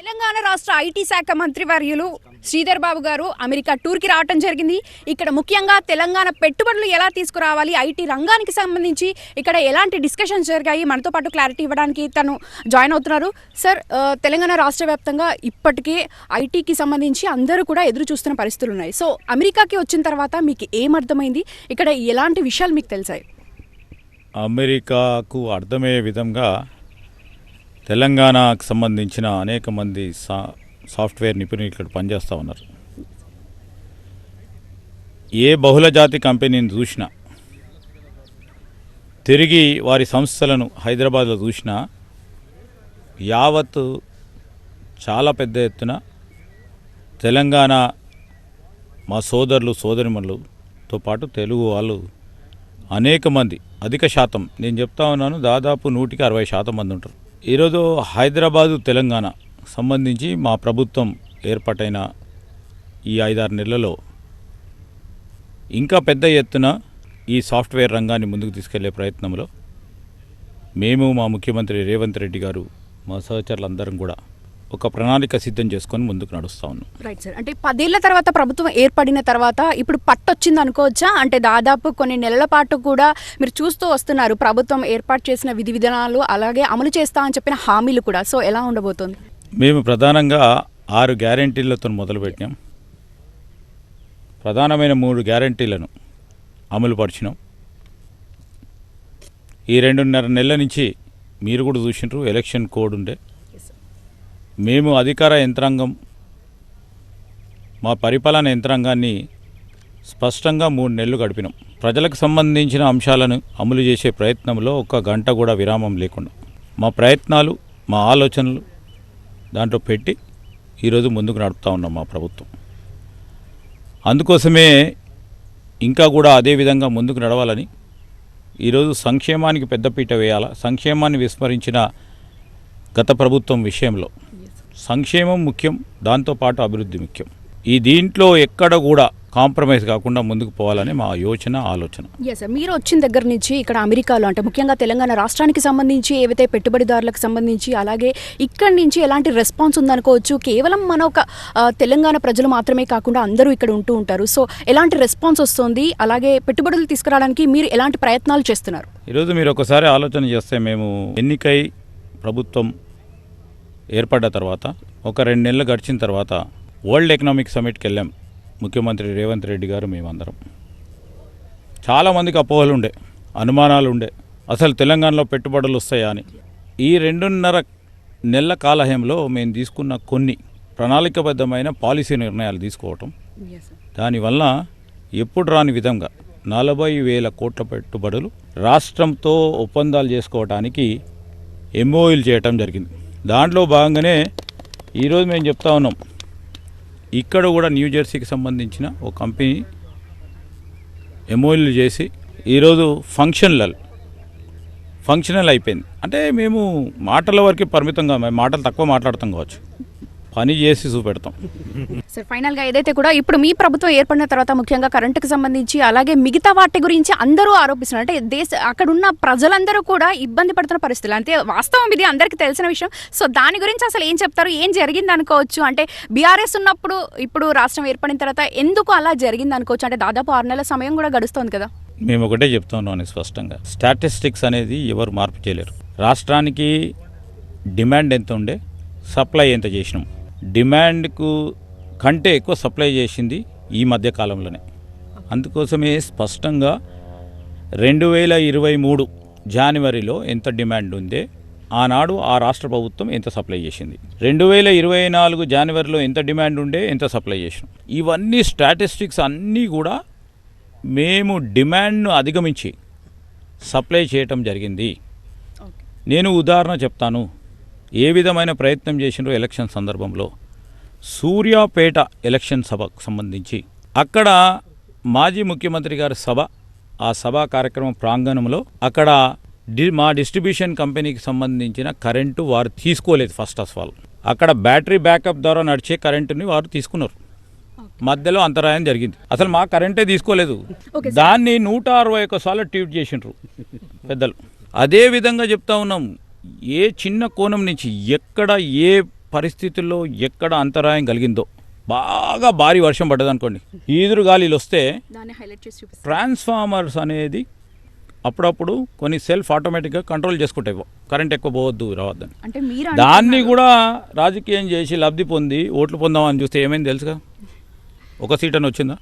తెలంగాణ రాష్ట్ర ఐటీ శాఖ మంత్రి వర్యులు శ్రీధర్ బాబు గారు అమెరికా టూర్కి రావడం జరిగింది. ఇక్కడ ముఖ్యంగా తెలంగాణ పెట్టుబడులు ఎలా తీసుకురావాలి, ఐటీ రంగానికి సంబంధించి ఇక్కడ ఎలాంటి డిస్కషన్స్ జరిగాయి, మనతో పాటు క్లారిటీ ఇవ్వడానికి తను జాయిన్ అవుతున్నారు. సార్, తెలంగాణ రాష్ట్ర వ్యాప్తంగా ఇప్పటికే ఐటీకి సంబంధించి అందరూ కూడా ఎదురు చూస్తున్న పరిస్థితులు ఉన్నాయి. సో అమెరికాకి వచ్చిన తర్వాత మీకు ఏమర్థమైంది, ఇక్కడ ఎలాంటి విషయాలు మీకు తెలిసాయి? అమెరికాకు అర్థమయ్యే విధంగా తెలంగాణకు సంబంధించిన అనేక మంది సాఫ్ట్వేర్ నిపుణులు ఇక్కడ పనిచేస్తూ ఉన్నారు. ఏ బహుళజాతి కంపెనీని చూసినా, తిరిగి వారి సంస్థలను హైదరాబాద్లో చూసినా యావత్ చాలా పెద్ద ఎత్తున తెలంగాణ మా సోదరులు సోదరిమణులతో పాటు తెలుగు వాళ్ళు అనేక మంది, అధిక శాతం నేను చెప్తా ఉన్నాను, దాదాపు 160% మంది ఉంటారు. ఈరోజు హైదరాబాదు తెలంగాణ సంబంధించి మా ప్రభుత్వం ఏర్పాటైన ఈ 5-6 నెలలలో ఇంకా పెద్ద ఎత్తున ఈ సాఫ్ట్వేర్ రంగాన్ని ముందుకు తీసుకెళ్లే ప్రయత్నంలో మేము, మా ముఖ్యమంత్రి రేవంత్ రెడ్డి గారు, మా సహచరులందరం కూడా ఒక ప్రణాళిక సిద్ధం చేసుకొని ముందుకు నడుస్తూ ఉన్నాం. రైట్ సార్, అంటే 10 ఏళ్ల తర్వాత ప్రభుత్వం ఏర్పడిన తర్వాత ఇప్పుడు పట్టొచ్చింది అనుకోవచ్చా? అంటే దాదాపు కొన్ని నెలల పాటు కూడా మీరు చూస్తూ వస్తున్నారు ప్రభుత్వం ఏర్పాటు చేసిన విధి విధానాలు, అలాగే అమలు చేస్తా అని చెప్పిన హామీలు కూడా. సో ఎలా ఉండబోతోంది? మేము ప్రధానంగా 6 గ్యారంటీలతో మొదలుపెట్టినాం. ప్రధానమైన 3 గ్యారంటీలను అమలుపరిచినాం. ఈ 2.5 నెలల నుంచి మీరు కూడా చూసినారు, ఎలక్షన్ కోడ్ ఉండే. మేము అధికార యంత్రాంగం, మా పరిపాలన యంత్రాంగాన్ని స్పష్టంగా 3 నెలలు గడిపినాం. ప్రజలకు సంబంధించిన అంశాలను అమలు చేసే ప్రయత్నంలో 1 గంట కూడా విరామం లేకుండా మా ప్రయత్నాలు, మా ఆలోచనలు దాంట్లో పెట్టి ఈరోజు ముందుకు నడుపుతూ ఉన్నాం మా ప్రభుత్వం. అందుకోసమే ఇంకా కూడా అదే విధంగా ముందుకు నడవాలని ఈరోజు సంక్షేమానికి పెద్దపీట వేయాలా. సంక్షేమాన్ని విస్మరించిన గత ప్రభుత్వం విషయంలో సంక్షేమం ముఖ్యం, దాంతోపాటు అభివృద్ధి ముఖ్యం. ఈ దీంట్లో ఎక్కడ కూడా కాంప్రమైజ్ కాకుండా ముందుకు పోవాలని మా యోచన, ఆలోచన. ఎస్ సార్, మీరు వచ్చిన దగ్గర నుంచి ఇక్కడ అమెరికాలో, అంటే ముఖ్యంగా తెలంగాణ రాష్ట్రానికి సంబంధించి ఏవైతే పెట్టుబడిదారులకు సంబంధించి, అలాగే ఇక్కడి నుంచి ఎలాంటి రెస్పాన్స్ ఉందనుకోవచ్చు? కేవలం మన ఒక తెలంగాణ ప్రజలు మాత్రమే కాకుండా అందరూ ఇక్కడ ఉంటూ ఉంటారు. సో ఎలాంటి రెస్పాన్స్ వస్తుంది, అలాగే పెట్టుబడులు తీసుకురావడానికి మీరు ఎలాంటి ప్రయత్నాలు చేస్తున్నారు? ఈరోజు మీరు ఒకసారి ఆలోచన చేస్తే, మేము ఎన్నికై ప్రభుత్వం ఏర్పడ్డ తర్వాత 2 నెలలు గడిచిన తర్వాత వరల్డ్ ఎకనామిక్ సమిట్కి వెళ్ళాం. ముఖ్యమంత్రి రేవంత్ రెడ్డి గారు, మేమందరం. చాలామందికి అపోహలు ఉండే, అనుమానాలు ఉండే, అసలు తెలంగాణలో పెట్టుబడులు వస్తాయా అని. ఈ 2.5 నెలల కాలహయంలో మేము తీసుకున్న కొన్ని ప్రణాళికబద్ధమైన పాలసీ నిర్ణయాలు తీసుకోవటం, దానివల్ల ఎప్పుడు రాని విధంగా 40,000 కోట్ల పెట్టుబడులు రాష్ట్రంతో ఒప్పందాలు చేసుకోవడానికి ఎంఓయూలు చేయటం జరిగింది. దాంట్లో భాగంగానే ఈరోజు మేము చెప్తా ఉన్నాం, ఇక్కడ కూడా న్యూజెర్సీకి సంబంధించిన ఒక కంపెనీ ఎంఓయూలు చేసి ఈరోజు ఫంక్షనల్ అయిపోయింది. అంటే మేము మాటల వరకు పరిమితంగా, మాటలు తక్కువ మాట్లాడతాం కావచ్చు, పని చేసి చూపెడతాం. సార్, ఫైనల్గా ఏదైతే కూడా ఇప్పుడు మీ ప్రభుత్వం ఏర్పడిన తర్వాత ముఖ్యంగా కరెంటుకు సంబంధించి, అలాగే మిగతా వాటి గురించి అందరూ ఆరోపిస్తున్నారు. అంటే అక్కడ ఉన్న ప్రజలందరూ కూడా ఇబ్బంది పడుతున్న పరిస్థితులు, అంటే వాస్తవం ఇది అందరికీ తెలిసిన విషయం. సో దాని గురించి అసలు ఏం చెప్తారు, ఏం జరిగింది అనుకోవచ్చు? అంటే బీఆర్ఎస్ ఉన్నప్పుడు ఇప్పుడు రాష్ట్రం ఏర్పడిన తర్వాత ఎందుకు అలా జరిగింది అనుకోవచ్చు? అంటే దాదాపు 6 నెలల సమయం కూడా గడుస్తుంది కదా. మేము ఒకటే చెప్తా ఉన్నాం స్పష్టంగా, స్టాటిస్టిక్స్ అనేది ఎవరు మార్పు చేయలేరు. రాష్ట్రానికి డిమాండ్ ఎంత ఉండే, సప్లై ఎంత చేసినాం. డిమాండ్కు కంటే ఎక్కువ సప్లై చేసింది ఈ మధ్య కాలంలోనే. అందుకోసమే స్పష్టంగా 2023 జనవరిలో ఎంత డిమాండ్ ఉందే ఆనాడు ఆ రాష్ట్ర ప్రభుత్వం ఎంత సప్లై చేసింది, 2024 జనవరిలో ఎంత డిమాండ్ ఉండే ఎంత సప్లై చేసినాం. ఇవన్నీ స్టాటిస్టిక్స్ అన్నీ కూడా మేము డిమాండ్ను అధిగమించి సప్లై చేయటం జరిగింది. నేను ఉదాహరణ చెప్తాను, ఏ విధమైన ప్రయత్నం చేసినారో ఎలక్షన్ సందర్భంలో. సూర్యాపేట ఎలక్షన్ సభకు సంబంధించి అక్కడ మాజీ ముఖ్యమంత్రి గారి సభ, ఆ సభా కార్యక్రమం ప్రాంగణంలో అక్కడ మా డిస్ట్రిబ్యూషన్ కంపెనీకి సంబంధించిన కరెంటు వారు తీసుకోలేదు. ఫస్ట్ ఆఫ్ ఆల్ అక్కడ బ్యాటరీ బ్యాకప్ ద్వారా నడిచే కరెంటుని వారు తీసుకున్నారు. మధ్యలో అంతరాయం జరిగింది, అసలు మా కరెంటే తీసుకోలేదు. దాన్ని 161 సార్లు ట్వీట్ చేసిండ్రు పెద్దలు. అదే విధంగా చెప్తా ఉన్నాం, ఏ చిన్న కోణం నుంచి ఎక్కడ ఏ పరిస్థితుల్లో ఎక్కడ అంతరాయం కలిగిందో, బాగా భారీ వర్షం పడ్డదనుకోండి, ఈదురు గాలిలు వస్తే దాన్ని హైలైట్ చేసి చూపిస్తాను. ట్రాన్స్ఫార్మర్స్ అనేది అప్పుడప్పుడు కొన్ని సెల్ఫ్ ఆటోమేటిక్గా కంట్రోల్ చేసుకుంటాయి, కరెంట్ ఎక్కువ పోవద్దు రావద్దని. అంటే మీరు దాన్ని కూడా రాజకీయం చేసి లబ్ధి పొంది ఓట్లు పొందామని చూస్తే ఏమైంది తెలుసుగా? ఒక సీట్ అని వచ్చిందా?